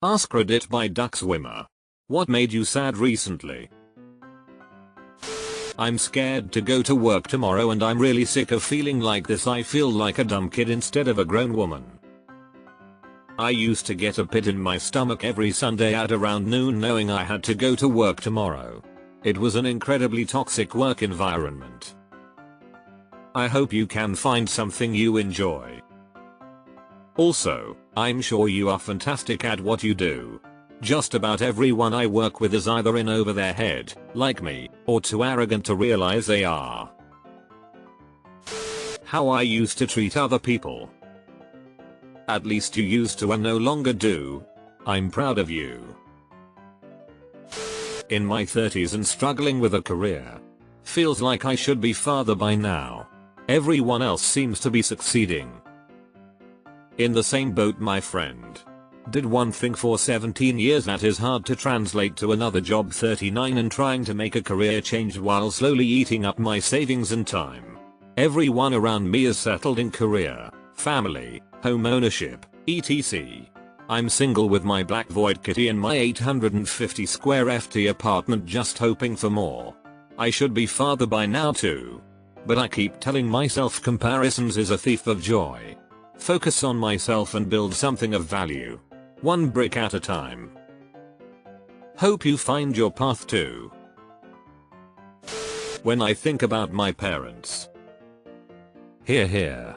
AskReddit by Duck Swimmer. What made you sad recently? I'm scared to go to work tomorrow and I'm really sick of feeling like this. I feel like a dumb kid instead of a grown woman. I used to get a pit in my stomach every Sunday at around noon knowing I had to go to work tomorrow. It was an incredibly toxic work environment. I hope you can find something you enjoy. Also, I'm sure you are fantastic at what you do. Just about everyone I work with is either in over their head, like me, or too arrogant to realize they are. How I used to treat other people. At least you used to and no longer do. I'm proud of you. In my 30s and struggling with a career. Feels like I should be farther by now. Everyone else seems to be succeeding. In the same boat, my friend. Did one thing for 17 years that is hard to translate to another job 39 and trying to make a career change while slowly eating up my savings and time. Everyone around me is settled in career, family, home ownership, etc. I'm single with my black void kitty in my 850 square FT apartment just hoping for more. I should be farther by now too. But I keep telling myself comparisons is a thief of joy. Focus on myself and build something of value. One brick at a time. Hope you find your path too. When I think about my parents. Here.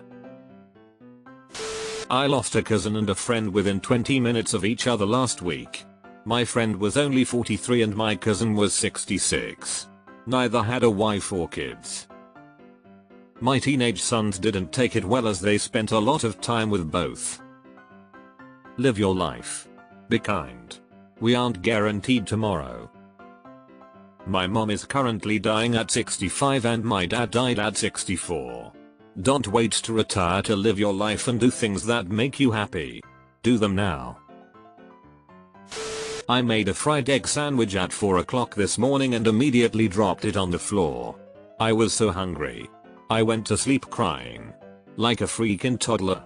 I lost a cousin and a friend within 20 minutes of each other last week. My friend was only 43 and my cousin was 66. Neither had a wife or kids. My teenage sons didn't take it well as they spent a lot of time with both. Live your life. Be kind. We aren't guaranteed tomorrow. My mom is currently dying at 65 and my dad died at 64. Don't wait to retire to live your life and do things that make you happy. Do them now. I made a fried egg sandwich at 4 o'clock this morning and immediately dropped it on the floor. I was so hungry. I went to sleep crying. Like a freaking toddler.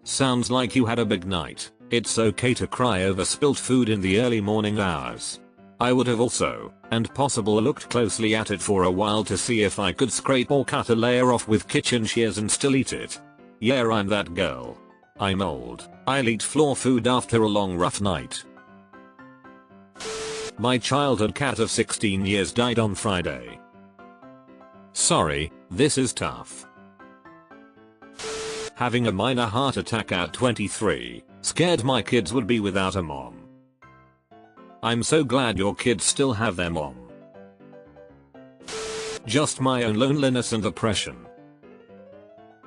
Sounds like you had a big night. It's okay to cry over spilled food in the early morning hours. I would have also, and possible, looked closely at it for a while to see if I could scrape or cut a layer off with kitchen shears and still eat it. Yeah, I'm that girl. I'm old. I'll eat floor food after a long rough night. My childhood cat of 16 years died on Friday. Sorry, this is tough. Having a minor heart attack at 23, scared my kids would be without a mom. I'm so glad your kids still have their mom. Just my own loneliness and depression.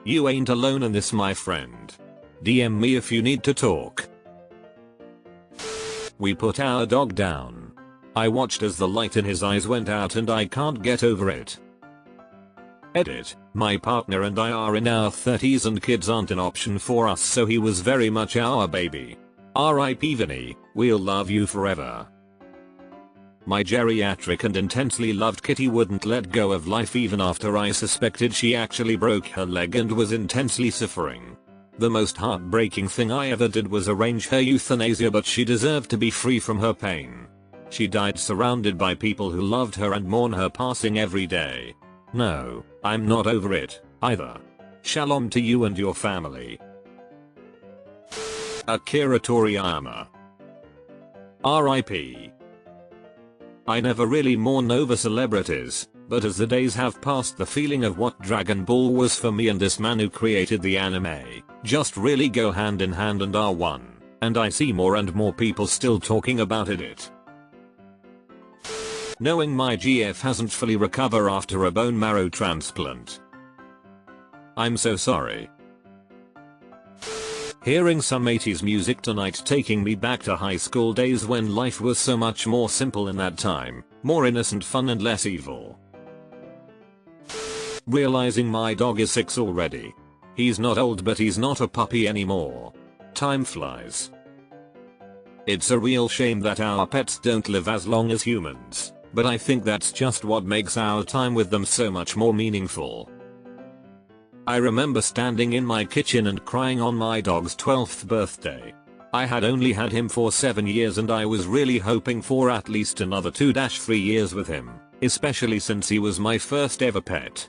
You ain't alone in this, my friend. DM me if you need to talk. We put our dog down. I watched as the light in his eyes went out and I can't get over it. Edit, my partner and I are in our 30s and kids aren't an option for us, so he was very much our baby. R.I.P. Vinny, we'll love you forever. My geriatric and intensely loved kitty wouldn't let go of life even after I suspected she actually broke her leg and was intensely suffering. The most heartbreaking thing I ever did was arrange her euthanasia, but she deserved to be free from her pain. She died surrounded by people who loved her and mourn her passing every day. No, I'm not over it, either. Shalom to you and your family. Akira Toriyama. R.I.P. I never really mourn over celebrities, but as the days have passed, the feeling of what Dragon Ball was for me and this man who created the anime just really go hand in hand and are one, and I see more and more people still talking about it. Knowing my GF hasn't fully recovered after a bone marrow transplant. I'm so sorry. Hearing some 80s music tonight, taking me back to high school days when life was so much more simple in that time, more innocent fun and less evil. Realizing my dog is 6 already. He's not old, but he's not a puppy anymore. Time flies. It's a real shame that our pets don't live as long as humans. But I think that's just what makes our time with them so much more meaningful. I remember standing in my kitchen and crying on my dog's 12th birthday. I had only had him for 7 years and I was really hoping for at least another 2-3 years with him, especially since he was my first ever pet.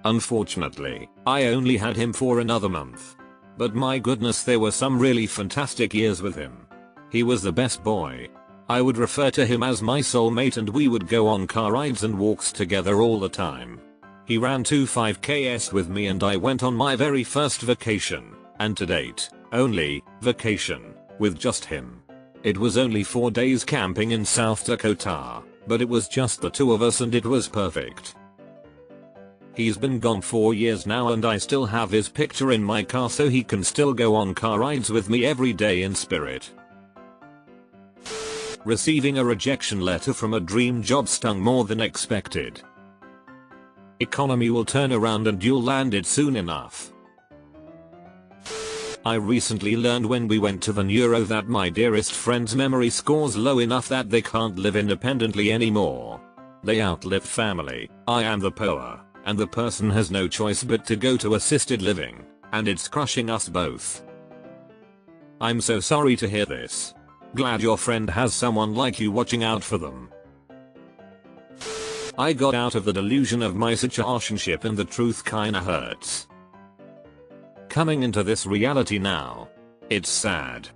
Unfortunately, I only had him for another month. But my goodness, there were some really fantastic years with him. He was the best boy. I would refer to him as my soulmate and we would go on car rides and walks together all the time. He ran 2 5Ks with me and I went on my very first vacation, and to date, only, vacation, with just him. It was only 4 days camping in South Dakota, but it was just the two of us and it was perfect. He's been gone 4 years now and I still have his picture in my car so he can still go on car rides with me every day in spirit. Receiving a rejection letter from a dream job stung more than expected. Economy will turn around and you'll land it soon enough. I recently learned when we went to the neuro that my dearest friend's memory score's low enough that they can't live independently anymore. They outlived family. I am the poor, and the person has no choice but to go to assisted living, and it's crushing us both. I'm so sorry to hear this. Glad your friend has someone like you watching out for them. I got out of the delusion of my situationship and the truth kinda hurts. Coming into this reality now. It's sad.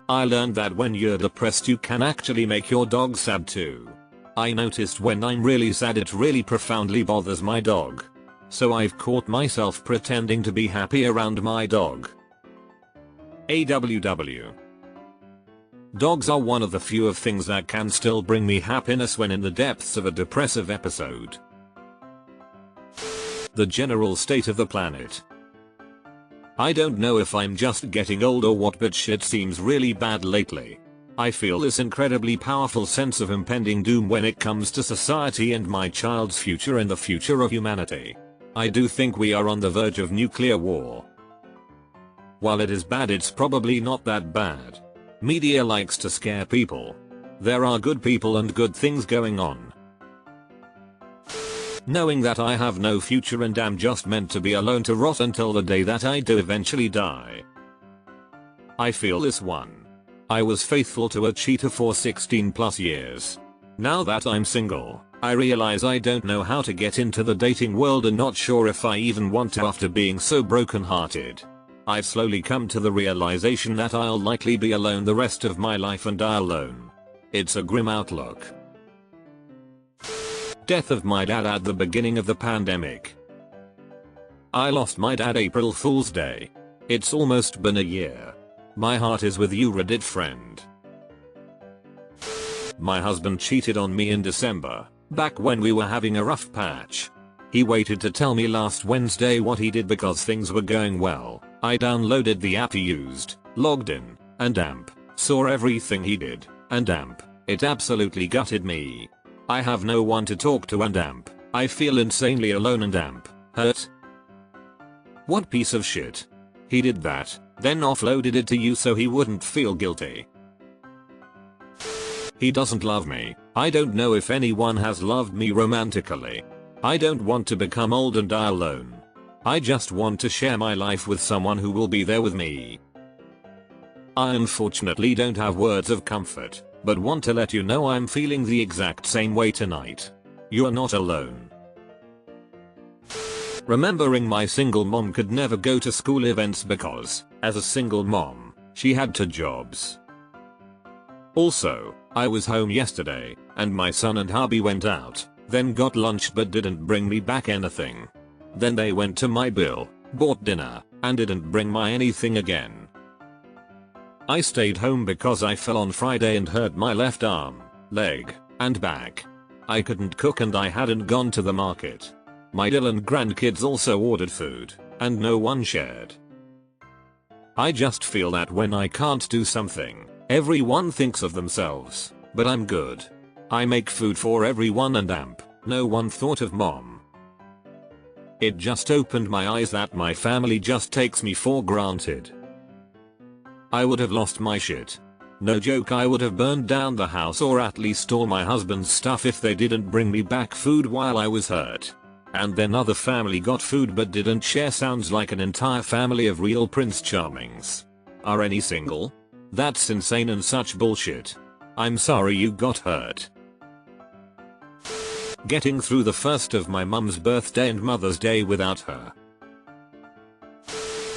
I learned that when you're depressed you can actually make your dog sad too. I noticed when I'm really sad it really profoundly bothers my dog. So I've caught myself pretending to be happy around my dog. AWW. Dogs are one of the few of things that can still bring me happiness when in the depths of a depressive episode. The general state of the planet. I don't know if I'm just getting old or what, but shit seems really bad lately. I feel this incredibly powerful sense of impending doom when it comes to society and my child's future and the future of humanity. I do think we are on the verge of nuclear war. While it is bad, it's probably not that bad. Media likes to scare people. There are good people and good things going on. Knowing that I have no future and am just meant to be alone to rot until the day that I do eventually die. I feel this one. I was faithful to a cheater for 16+ years. Now that I'm single, I realize I don't know how to get into the dating world and not sure if I even want to after being so broken-hearted. I've slowly come to the realization that I'll likely be alone the rest of my life and die alone. It's a grim outlook. Death of my dad at the beginning of the pandemic. I lost my dad April Fool's Day. It's almost been a year. My heart is with you, Reddit friend. My husband cheated on me in December, back when we were having a rough patch. He waited to tell me last Wednesday what he did because things were going well. I downloaded the app he used, logged in, and saw everything he did, and it absolutely gutted me. I have no one to talk to and I feel insanely alone and hurt. What piece of shit. He did that, then offloaded it to you so he wouldn't feel guilty. He doesn't love me. I don't know if anyone has loved me romantically. I don't want to become old and die alone. I just want to share my life with someone who will be there with me. I unfortunately don't have words of comfort, but want to let you know I'm feeling the exact same way tonight. You're not alone. Remembering my single mom could never go to school events because, as a single mom, she had 2 jobs. Also, I was home yesterday, and my son and hubby went out, then got lunch but didn't bring me back anything. Then they went to my bill, bought dinner, and didn't bring my anything again. I stayed home because I fell on Friday and hurt my left arm, leg, and back. I couldn't cook and I hadn't gone to the market. My Dylan grandkids also ordered food, and no one shared. I just feel that when I can't do something, everyone thinks of themselves, but I'm good. I make food for everyone and no one thought of mom. It just opened my eyes that my family just takes me for granted. I would have lost my shit. No joke, I would have burned down the house or at least all my husband's stuff if they didn't bring me back food while I was hurt. And then other family got food but didn't share sounds like an entire family of real Prince Charmings. Are any single? That's insane and such bullshit. I'm sorry you got hurt. Getting through the first of my mum's birthday and Mother's Day without her.